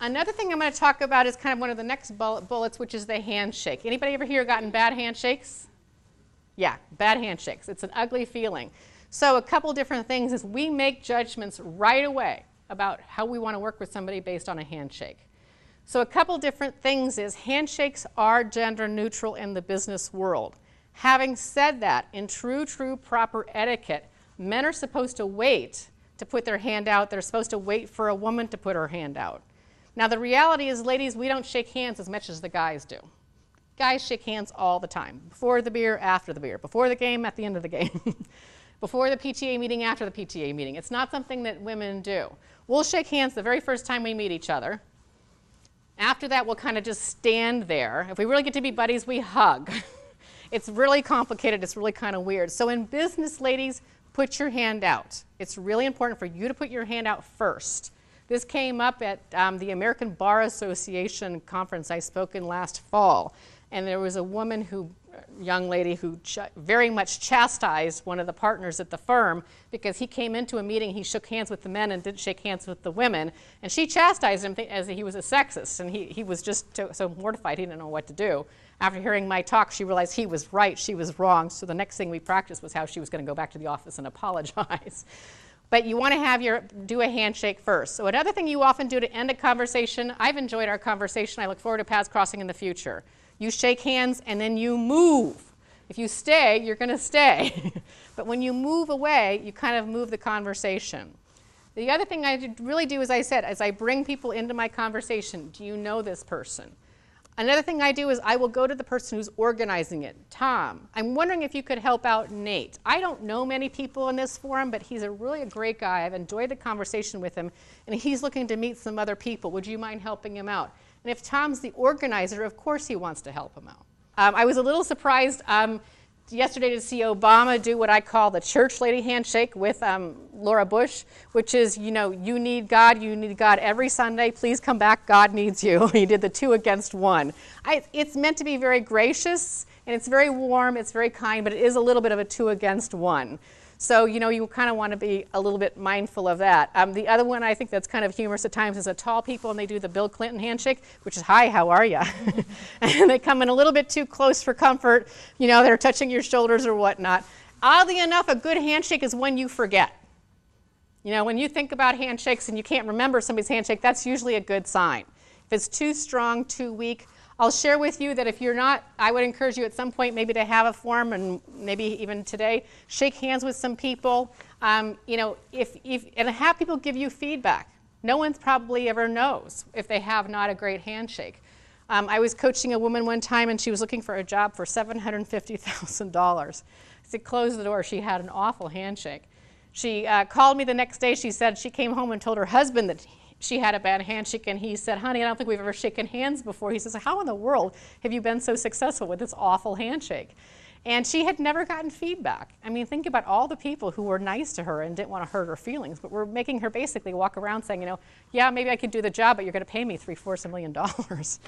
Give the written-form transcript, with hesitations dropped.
Another thing I'm going to talk about is kind of one of the next bullets, which is the handshake. Anybody ever here gotten bad handshakes? Yeah, bad handshakes. It's an ugly feeling. So a couple different things is we make judgments right away about how we want to work with somebody based on a handshake. So a couple different things is handshakes are gender neutral in the business world. Having said that, in true proper etiquette, men are supposed to wait to put their hand out. They're supposed to wait for a woman to put her hand out. Now the reality is, ladies, we don't shake hands as much as the guys do. Guys shake hands all the time. Before the beer, after the beer. Before the game, at the end of the game. Before the PTA meeting, after the PTA meeting. It's not something that women do. We'll shake hands the very first time we meet each other. After that, we'll kind of just stand there. If we really get to be buddies, we hug. It's really complicated. It's really kind of weird. So in business, ladies, put your hand out. It's really important for you to put your hand out first. This came up at the American Bar Association conference I spoke in last fall. And there was a woman young lady who very much chastised one of the partners at the firm because he came into a meeting, he shook hands with the men and didn't shake hands with the women. And she chastised him as he was a sexist. And he was just so mortified he didn't know what to do. After hearing my talk, she realized he was right, she was wrong. So the next thing we practiced was how she was going to go back to the office and apologize. But you want to do a handshake first. So another thing you often do to end a conversation, I've enjoyed our conversation. I look forward to paths crossing in the future. You shake hands and then you move. If you stay, you're going to stay. But when you move away, you kind of move the conversation. The other thing I really do, as I said, is I bring people into my conversation. Do you know this person? Another thing I do is I will go to the person who's organizing it. Tom, I'm wondering if you could help out Nate. I don't know many people in this forum, but he's really a great guy. I've enjoyed the conversation with him, and he's looking to meet some other people. Would you mind helping him out? And if Tom's the organizer, of course he wants to help him out. I was a little surprised yesterday to see Obama do what I call the church lady handshake with Laura Bush, which is, you need God every Sunday, please come back, God needs you. He did the 2 against 1. It's meant to be very gracious, and it's very warm, it's very kind, but it is a little bit of a 2 against 1. So, you kind of want to be a little bit mindful of that. The other one I think that's kind of humorous at times is the tall people, and they do the Bill Clinton handshake, which is, hi, how are you? And they come in a little bit too close for comfort. They're touching your shoulders or whatnot. Oddly enough, a good handshake is one you forget. When you think about handshakes and you can't remember somebody's handshake, that's usually a good sign. If it's too strong, too weak, I'll share with you that if you're not, I would encourage you at some point maybe to have a forum, and maybe even today, shake hands with some people, and have people give you feedback. No one probably ever knows if they have not a great handshake. I was coaching a woman one time, and she was looking for a job for $750,000. I said, close the door. She had an awful handshake. She called me the next day. She said she came home and told her husband that she had a bad handshake, and he said, honey, I don't think we've ever shaken hands before. He says, how in the world have you been so successful with this awful handshake? And she had never gotten feedback. I mean, think about all the people who were nice to her and didn't want to hurt her feelings, but were making her basically walk around saying, yeah, maybe I could do the job, but you're going to pay me $750,000.